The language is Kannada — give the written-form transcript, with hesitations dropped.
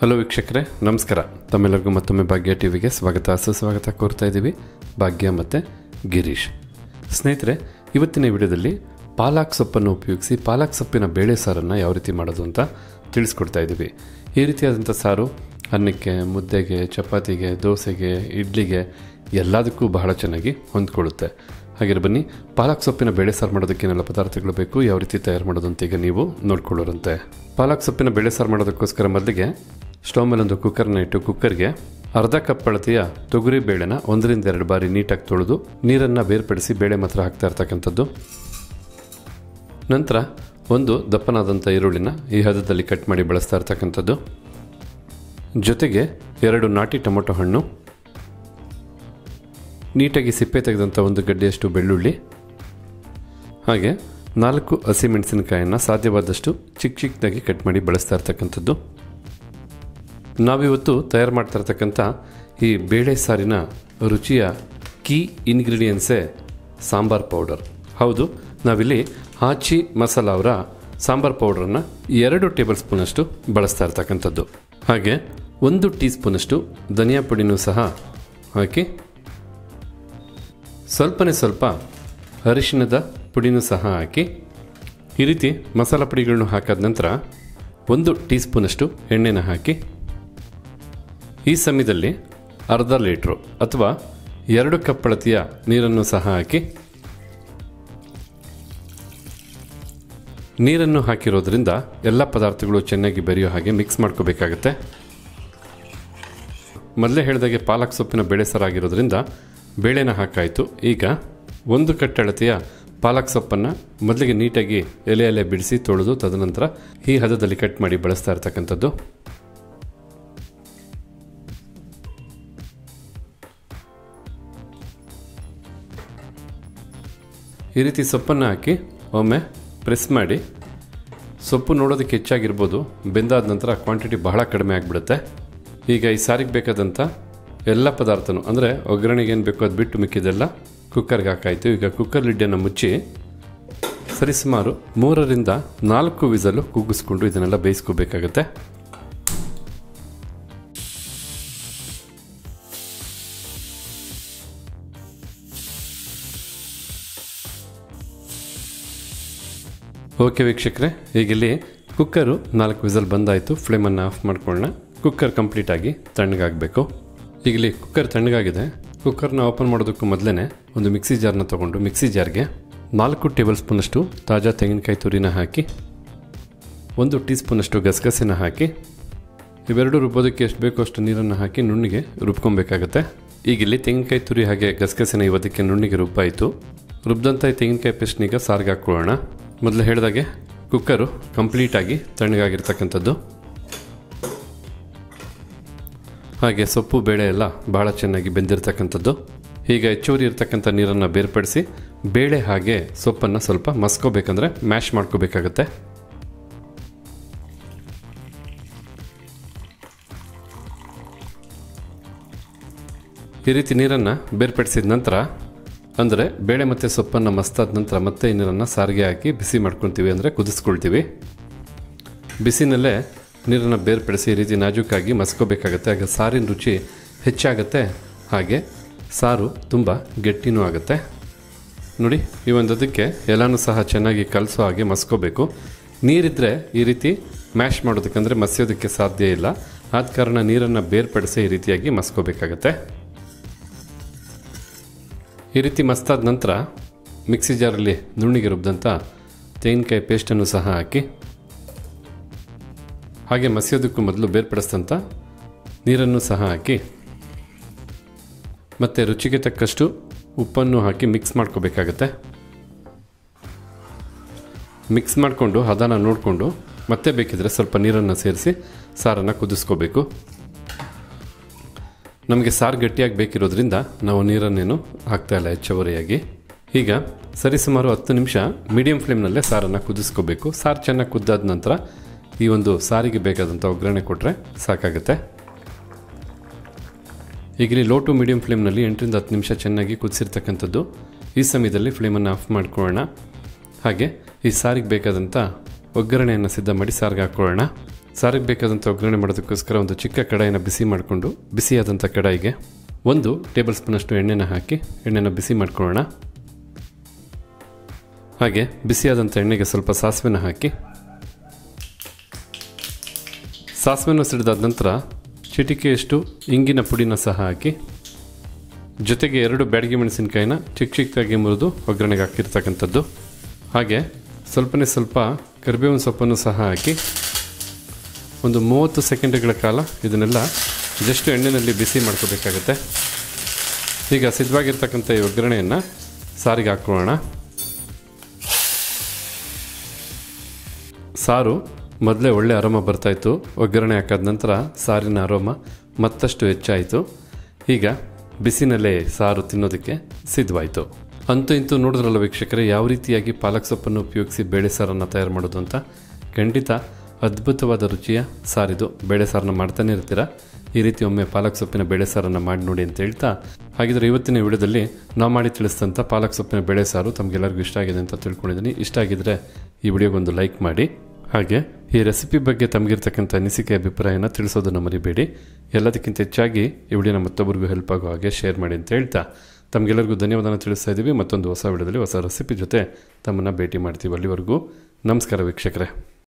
ಹಲೋ ವೀಕ್ಷಕರೇ, ನಮಸ್ಕಾರ. ತಮ್ಮೆಲ್ಲರಿಗೂ ಮತ್ತೊಮ್ಮೆ ಭಾಗ್ಯ ಟಿವಿಗೆ ಸುಸ್ವಾಗತ ಕೋರ್ತಾ ಇದ್ದೀವಿ. ಭಾಗ್ಯ ಮತ್ತು ಗಿರೀಶ್. ಸ್ನೇಹಿತರೆ, ಇವತ್ತಿನ ವಿಡಿಯೋದಲ್ಲಿ ಪಾಲಕ್ ಸೊಪ್ಪನ್ನು ಉಪಯೋಗಿಸಿ ಪಾಲಕ್ ಸೊಪ್ಪಿನ ಬೇಳೆ ಸಾರನ್ನು ಯಾವ ರೀತಿ ಮಾಡೋದು ಅಂತ ತಿಳಿಸ್ಕೊಡ್ತಾ ಇದ್ದೀವಿ. ಈ ರೀತಿಯಾದಂಥ ಸಾರು ಅನ್ನಕ್ಕೆ, ಮುದ್ದೆಗೆ, ಚಪಾತಿಗೆ, ದೋಸೆಗೆ, ಇಡ್ಲಿಗೆ ಎಲ್ಲದಕ್ಕೂ ಬಹಳ ಚೆನ್ನಾಗಿ ಹೊಂದ್ಕೊಳ್ಳುತ್ತೆ. ಹಾಗೆ ಬನ್ನಿ, ಪಾಲಕ್ ಸೊಪ್ಪಿನ ಬೇಳೆ ಸಾರು ಮಾಡೋದಕ್ಕೆ ಏನೆಲ್ಲ ಪದಾರ್ಥಗಳು ಬೇಕು, ಯಾವ ರೀತಿ ತಯಾರು ಮಾಡೋದು ಅಂತ ಈಗ ನೀವು ನೋಡ್ಕೊಳ್ಳೋರಂತೆ. ಪಾಲಕ್ ಸೊಪ್ಪಿನ ಬೇಳೆ ಸಾರು ಮಾಡೋದಕ್ಕೋಸ್ಕರ ಮೊದಲಿಗೆ ಸ್ಟವ್ ಮೇಲೊಂದು ಕುಕ್ಕರ್ನ ಇಟ್ಟು ಕುಕ್ಕರ್ಗೆ ಅರ್ಧ ಕಪ್ ಅಳತೆಯ ತೊಗರಿ ಬೇಳೆನ 1-2 ಬಾರಿ ನೀಟಾಗಿ ತೊಳೆದು ನೀರನ್ನು ಬೇರ್ಪಡಿಸಿ ಬೇಳೆ ಮಾತ್ರ ಹಾಕ್ತಾ ಇರ್ತಕ್ಕಂಥದ್ದು. ನಂತರ ಒಂದು ದಪ್ಪನಾದಂಥ ಈರುಳ್ಳಿನ ಈ ಹದದಲ್ಲಿ ಕಟ್ ಮಾಡಿ ಬಳಸ್ತಾ ಇರ್ತಕ್ಕಂಥದ್ದು. ಜೊತೆಗೆ 2 ನಾಟಿ ಟೊಮೊಟೊ ಹಣ್ಣು, ನೀಟಾಗಿ ಸಿಪ್ಪೆ ತೆಗೆದಂಥ 1 ಗಡ್ಡೆಯಷ್ಟು ಬೆಳ್ಳುಳ್ಳಿ, ಹಾಗೆ 4 ಹಸಿಮೆಣಸಿನಕಾಯನ್ನು ಸಾಧ್ಯವಾದಷ್ಟು ಚಿಕ್ಕದಾಗಿ ಕಟ್ ಮಾಡಿ ಬಳಸ್ತಾ ಇರ್ತಕ್ಕಂಥದ್ದು. ನಾವಿವತ್ತು ತಯಾರು ಮಾಡ್ತಾ ಇರ್ತಕ್ಕಂಥ ಈ ಬೇಳೆ ಸಾರಿನ ರುಚಿಯ ಕೀ ಇಂಗ್ರೀಡಿಯೆಂಟ್ಸೇ ಸಾಂಬಾರ್ ಪೌಡರ್. ಹೌದು, ನಾವಿಲ್ಲಿ ಆಚಿ ಮಸಾಲ ಅವರ ಸಾಂಬಾರ್ ಪೌಡ್ರನ್ನು 2 ಟೇಬಲ್ ಸ್ಪೂನಷ್ಟು ಬಳಸ್ತಾ ಇರ್ತಕ್ಕಂಥದ್ದು. ಹಾಗೆ 1 ಟೀ ಸ್ಪೂನಷ್ಟು ಧನಿಯಾ ಪುಡಿನೂ ಸಹ ಹಾಕಿ, ಸ್ವಲ್ಪ ಅರಿಶಿಣದ ಪುಡಿನೂ ಸಹ ಹಾಕಿ, ಈ ರೀತಿ ಮಸಾಲ ಪುಡಿಗಳನ್ನು ಹಾಕಾದ ನಂತರ 1 ಟೀ ಸ್ಪೂನಷ್ಟು ಎಣ್ಣೆನ ಹಾಕಿ, ಈ ಸಮಯದಲ್ಲಿ ಅರ್ಧ ಲೀಟ್ರು ಅಥವಾ 2 ಕಪ್ ಅಳತೆಯ ನೀರನ್ನು ಸಹ ಹಾಕಿ, ನೀರನ್ನು ಹಾಕಿರೋದ್ರಿಂದ ಎಲ್ಲ ಪದಾರ್ಥಗಳು ಚೆನ್ನಾಗಿ ಬೆರೆಯೋ ಹಾಗೆ ಮಿಕ್ಸ್ ಮಾಡ್ಕೋಬೇಕಾಗತ್ತೆ. ಮೊದಲೇ ಹೇಳಿದಾಗೆ ಪಾಲಕ್ ಸೊಪ್ಪಿನ ಬೇಳೆ ಸಾರಾಗಿರೋದ್ರಿಂದ ಬೇಳೆನ ಹಾಕಾಯಿತು. ಈಗ 1 ಕಟ್ ಅಳತೆಯ ಪಾಲಕ್ ಸೊಪ್ಪನ್ನು ಮೊದಲಿಗೆ ನೀಟಾಗಿ ಎಲೆ ಬಿಡಿಸಿ ತೊಳೆದು ತದನಂತರ ಈ ಹದದಲ್ಲಿ ಕಟ್ ಮಾಡಿ ಬಳಸ್ತಾ ಇರ್ತಕ್ಕಂಥದ್ದು. ಈ ರೀತಿ ಸೊಪ್ಪನ್ನು ಹಾಕಿ ಒಮ್ಮೆ ಪ್ರೆಸ್ ಮಾಡಿ, ಸೊಪ್ಪು ನೋಡೋದಕ್ಕೆ ಹೆಚ್ಚಾಗಿರ್ಬೋದು, ಬೆಂದಾದ ನಂತರ ಕ್ವಾಂಟಿಟಿ ಬಹಳ ಕಡಿಮೆ ಆಗಿಬಿಡುತ್ತೆ. ಈಗ ಈ ಸಾರಿಗೆ ಬೇಕಾದಂಥ ಎಲ್ಲ ಪದಾರ್ಥನೂ ಅಂದರೆ ಒಗ್ಗರಣೆಗೆ ಏನು ಬೇಕೋ ಅದು ಬಿಟ್ಟು ಮಿಕ್ಕಿದೆಲ್ಲ ಕುಕ್ಕರ್ಗೆ ಹಾಕಾಯಿತು. ಈಗ ಕುಕ್ಕರ್ ಲಿಡ್ಡನ್ನು ಮುಚ್ಚಿ ಸರಿಸುಮಾರು 3ರಿಂದ 4 ವಿಸಲು ಕೂಗಿಸ್ಕೊಂಡು ಇದನ್ನೆಲ್ಲ ಬೇಯಿಸ್ಕೋಬೇಕಾಗತ್ತೆ. ಓಕೆ ವೀಕ್ಷಕರೇ, ಈಗಿಲ್ಲಿ ಕುಕ್ಕರು 4 ವಿಸಲ್ ಬಂದಾಯಿತು. ಫ್ಲೇಮನ್ನು ಆಫ್ ಮಾಡ್ಕೊಳ್ಳೋಣ. ಕುಕ್ಕರ್ ಕಂಪ್ಲೀಟಾಗಿ ತಣ್ಣಗಾಗಬೇಕು. ಈಗಿಲ್ಲಿ ಕುಕ್ಕರ್ ತಣ್ಣಗಾಗಿದೆ. ಕುಕ್ಕರ್ನ ಓಪನ್ ಮಾಡೋದಕ್ಕೂ ಮೊದಲೇ ಒಂದು ಮಿಕ್ಸಿ ಜಾರ್ನ ತೊಗೊಂಡು ಮಿಕ್ಸಿ ಜಾರ್ಗೆ 4 ಟೇಬಲ್ ಸ್ಪೂನಷ್ಟು ತಾಜಾ ತೆಂಗಿನಕಾಯಿ ತುರಿನ ಹಾಕಿ, 1 ಟೀ ಸ್ಪೂನಷ್ಟು ಗಸಗಸೆನ ಹಾಕಿ, ಇವೆರಡು ರುಬ್ಬೋದಕ್ಕೆ ಎಷ್ಟು ಬೇಕೋ ಅಷ್ಟು ನೀರನ್ನು ಹಾಕಿ ನುಣ್ಣಿಗೆ ರುಬ್ಕೊಬೇಕಾಗತ್ತೆ. ಈಗಿಲ್ಲಿ ತೆಂಗಿನಕಾಯಿ ತುರಿ ಹಾಗೆ ಗಸಗಸೆನ ಇವತ್ತಕ್ಕೆ ನುಣ್ಣಿಗೆ ರುಬ್ಬಾಯಿತು. ರುಬ್ದಂಥ ತೆಂಗಿನಕಾಯಿ ಪೇಸ್ಟ್ನೀಗ ಸಾರಿಗೆ ಹಾಕ್ಕೊಳ್ಳೋಣ. ಮೊದಲು ಹೇಳಿದಾಗೆ ಕುಕ್ಕರು ಕಂಪ್ಲೀಟಾಗಿ ತಣ್ಣಗಾಗಿರ್ತಕ್ಕಂಥದ್ದು. ಹಾಗೆ ಸೊಪ್ಪು ಬೇಳೆ ಎಲ್ಲ ಭಾಳ ಚೆನ್ನಾಗಿ ಬೆಂದಿರ್ತಕ್ಕಂಥದ್ದು. ಈಗ ಹೆಚ್ಚುವರಿ ಇರ್ತಕ್ಕಂಥ ನೀರನ್ನು ಬೇರ್ಪಡಿಸಿ ಬೇಳೆ ಹಾಗೆ ಸೊಪ್ಪನ್ನು ಸ್ವಲ್ಪ ಮಸ್ಕೋಬೇಕಂದ್ರೆ ಮ್ಯಾಶ್ ಮಾಡ್ಕೋಬೇಕಾಗತ್ತೆ. ಈ ರೀತಿ ನೀರನ್ನು ಬೇರ್ಪಡಿಸಿದ ನಂತರ, ಅಂದರೆ ಬೇಳೆ ಮತ್ತು ಸೊಪ್ಪನ್ನು ಮಸ್ತಾದ ನಂತರ ಮತ್ತೆ ಈ ನೀರನ್ನು ಸಾರಿಗೆ ಹಾಕಿ ಬಿಸಿ ಮಾಡ್ಕೊತೀವಿ, ಅಂದರೆ ಕುದಿಸ್ಕೊಳ್ತೀವಿ. ಬಿಸಿನಲ್ಲೇ ನೀರನ್ನು ಬೇರ್ಪಡಿಸಿ ಈ ರೀತಿ ನಾಜೂಕಾಗಿ ಮಸ್ಕೋಬೇಕಾಗತ್ತೆ. ಆಗ ಸಾರಿನ ರುಚಿ ಹೆಚ್ಚಾಗತ್ತೆ, ಹಾಗೆ ಸಾರು ತುಂಬ ಗಟ್ಟಿನೂ ಆಗುತ್ತೆ. ನೋಡಿ, ಈ ಒಂದು ಅದಕ್ಕೆ ಎಲ್ಲನೂ ಸಹ ಚೆನ್ನಾಗಿ ಕಲಸೋ ಹಾಗೆ ಮಸ್ಕೋಬೇಕು. ನೀರಿದ್ದರೆ ಈ ರೀತಿ ಮ್ಯಾಶ್ ಮಾಡೋದಕ್ಕಂದರೆ ಮಸಿಯೋದಕ್ಕೆ ಸಾಧ್ಯ ಇಲ್ಲ. ಆದ ಕಾರಣ ನೀರನ್ನು ಬೇರ್ಪಡಿಸಿ ಈ ರೀತಿಯಾಗಿ ಮಸ್ಕೋಬೇಕಾಗತ್ತೆ. ಈ ರೀತಿ ಮಸ್ತಾದ ನಂತರ ಮಿಕ್ಸಿ ಜಾರಲ್ಲಿ ನುಣ್ಣಿಗೆ ರುಬ್ಬಿದಂಥ ತೆಂಗಿನಕಾಯಿ ಪೇಸ್ಟನ್ನು ಸಹ ಹಾಕಿ, ಹಾಗೆ ಮಸಿಯೋದಕ್ಕೂ ಮೊದಲು ಬೇರ್ಪಡಿಸಿದಂಥ ನೀರನ್ನು ಸಹ ಹಾಕಿ, ಮತ್ತು ರುಚಿಗೆ ತಕ್ಕಷ್ಟು ಉಪ್ಪನ್ನು ಹಾಕಿ ಮಿಕ್ಸ್ ಮಾಡ್ಕೋಬೇಕಾಗತ್ತೆ. ಮಿಕ್ಸ್ ಮಾಡಿಕೊಂಡು ಹದನ ನೋಡಿಕೊಂಡು ಮತ್ತೆ ಬೇಕಿದ್ರೆ ಸ್ವಲ್ಪ ನೀರನ್ನು ಸೇರಿಸಿ ಸಾರನ್ನು ಕುದಿಸ್ಕೋಬೇಕು. ನಮಗೆ ಸಾರು ಗಟ್ಟಿಯಾಗಿ ಬೇಕಿರೋದ್ರಿಂದ ನಾವು ನೀರನ್ನೇನು ಹಾಕ್ತಾಯಿಲ್ಲ ಹೆಚ್ಚುವರಿಯಾಗಿ. ಈಗ ಸರಿಸುಮಾರು 10 ನಿಮಿಷ ಮೀಡಿಯಂ ಫ್ಲೇಮ್ನಲ್ಲೇ ಸಾರನ್ನು ಕುದಿಸ್ಕೋಬೇಕು. ಸಾರು ಚೆನ್ನಾಗಿ ಕುದ್ದಾದ ನಂತರ ಈ ಒಂದು ಸಾರಿಗೆ ಬೇಕಾದಂಥ ಒಗ್ಗರಣೆ ಕೊಟ್ಟರೆ ಸಾಕಾಗುತ್ತೆ. ಈಗಲಿ ಲೋ ಟು ಮೀಡಿಯಂ ಫ್ಲೇಮ್ನಲ್ಲಿ 8ರಿಂದ 10 ನಿಮಿಷ ಚೆನ್ನಾಗಿ ಕುದಿಸಿರ್ತಕ್ಕಂಥದ್ದು. ಈ ಸಮಯದಲ್ಲಿ ಫ್ಲೇಮನ್ನು ಆಫ್ ಮಾಡ್ಕೊಳ್ಳೋಣ. ಹಾಗೆ ಈ ಸಾರಿಗೆ ಬೇಕಾದಂಥ ಒಗ್ಗರಣೆಯನ್ನು ಸಿದ್ಧ ಮಾಡಿ ಸಾರಿಗೆ ಹಾಕ್ಕೊಳ್ಳೋಣ. ಸಾರಿಗೆ ಬೇಕಾದಂಥ ಒಗ್ಗರಣೆ ಮಾಡೋದಕ್ಕೋಸ್ಕರ ಒಂದು ಚಿಕ್ಕ ಕಡಾಯಿನ ಬಿಸಿ ಮಾಡಿಕೊಂಡು ಬಿಸಿಯಾದಂಥ ಕಡಾಯಿಗೆ 1 ಟೇಬಲ್ ಸ್ಪೂನಷ್ಟು ಎಣ್ಣೆನ ಹಾಕಿ ಎಣ್ಣೆನ ಬಿಸಿ ಮಾಡ್ಕೊಳ್ಳೋಣ. ಹಾಗೆ ಬಿಸಿಯಾದಂಥ ಎಣ್ಣೆಗೆ ಸ್ವಲ್ಪ ಸಾಸಿವೆನ ಹಾಕಿ ಸಾಸಿವೆನ ಸಿಡಿದಾದ ನಂತರ ಚಿಟಿಕೆಯಷ್ಟು ಇಂಗಿನ ಪುಡಿನ ಸಹ ಹಾಕಿ ಜೊತೆಗೆ 2 ಬ್ಯಾಡಗಿ ಮೆಣಸಿನಕಾಯಿನ ಚಿಕ್ಕದಾಗಿ ಮುರಿದು ಒಗ್ಗರಣೆಗೆ ಹಾಕಿರ್ತಕ್ಕಂಥದ್ದು. ಹಾಗೆ ಸ್ವಲ್ಪ ಕರಿಬೇವಿನ ಸೊಪ್ಪನ್ನು ಸಹ ಹಾಕಿ ಒಂದು 30 ಸೆಕೆಂಡ್ಗಳ ಕಾಲ ಇದನ್ನೆಲ್ಲ ಜಸ್ಟ್ ಎಣ್ಣೆಯಲ್ಲಿ ಬಿಸಿ ಮಾಡ್ಕೋಬೇಕಾಗತ್ತೆ. ಈಗ ಸಿದ್ಧವಾಗಿರ್ತಕ್ಕಂಥ ಈ ಒಗ್ಗರಣೆಯನ್ನು ಸಾರಿಗೆ ಹಾಕ್ಕೊಳ್ಳೋಣ. ಸಾರು ಮೊದಲೇ ಒಳ್ಳೆ ಅರೋಮ ಬರ್ತಾಯಿತ್ತು. ಒಗ್ಗರಣೆ ಹಾಕಾದ ನಂತರ ಸಾರಿನ ಅರೋಮ ಮತ್ತಷ್ಟು ಹೆಚ್ಚಾಯಿತು. ಈಗ ಬಿಸಿನಲ್ಲೇ ಸಾರು ತಿನ್ನೋದಕ್ಕೆ ಸಿದ್ಧವಾಯಿತು. ಅಂತೂ ಇಂತೂ ನೋಡಿದ್ರಲ್ಲ ವೀಕ್ಷಕರೇ, ಯಾವ ರೀತಿಯಾಗಿ ಪಾಲಕ್ ಸೊಪ್ಪನ್ನು ಉಪಯೋಗಿಸಿ ಬೇಳೆ ಸಾರನ್ನು ತಯಾರು ಮಾಡೋದು ಅಂತ. ಖಂಡಿತ ಅದ್ಭುತವಾದ ರುಚಿಯ ಸಾರಿದು. ಬೇಳೆ ಸಾರನ್ನು ಮಾಡ್ತಾನೆ ಇರ್ತೀರಾ, ಈ ರೀತಿ ಒಮ್ಮೆ ಪಾಲಕ್ ಸೊಪ್ಪಿನ ಬೇಳೆ ಸಾರನ್ನು ಮಾಡಿ ನೋಡಿ ಅಂತ ಹೇಳ್ತಾ, ಹಾಗಿದ್ರೆ ಇವತ್ತಿನ ವಿಡಿಯೋದಲ್ಲಿ ನಾವು ಮಾಡಿ ತಿಳಿಸಿದಂಥ ಪಾಲಕ್ ಸೊಪ್ಪಿನ ಬೇಳೆ ಸಾರು ತಮಗೆಲ್ಲರಿಗೂ ಇಷ್ಟ ಆಗಿದೆ ಅಂತ ತಿಳ್ಕೊಂಡಿದ್ದೀನಿ. ಇಷ್ಟ ಆಗಿದ್ರೆ ಈ ವಿಡಿಯೋಗೊಂದು ಲೈಕ್ ಮಾಡಿ. ಹಾಗೆ ಈ ರೆಸಿಪಿ ಬಗ್ಗೆ ತಮಗಿರ್ತಕ್ಕಂಥ ಅನಿಸಿಕೆ ಅಭಿಪ್ರಾಯನ ತಿಳಿಸೋದನ್ನು ಮರಿಬೇಡಿ. ಎಲ್ಲದಕ್ಕಿಂತ ಹೆಚ್ಚಾಗಿ ಈ ವಿಡಿಯೋನ ಮತ್ತೊಬ್ಬರಿಗೂ ಹೆಲ್ಪ್ ಆಗೋ ಹಾಗೆ ಶೇರ್ ಮಾಡಿ ಅಂತ ಹೇಳ್ತಾ ತಮಗೆಲ್ಲರಿಗೂ ಧನ್ಯವಾದನ ತಿಳಿಸ್ತಾ ಇದ್ದೀವಿ. ಮತ್ತೊಂದು ಹೊಸ ವಿಡಿಯೋದಲ್ಲಿ ಹೊಸ ರೆಸಿಪಿ ಜೊತೆ ತಮ್ಮನ್ನು ಭೇಟಿ ಮಾಡ್ತೀವಿ. ಅಲ್ಲಿವರೆಗೂ ನಮಸ್ಕಾರ ವೀಕ್ಷಕರೇ.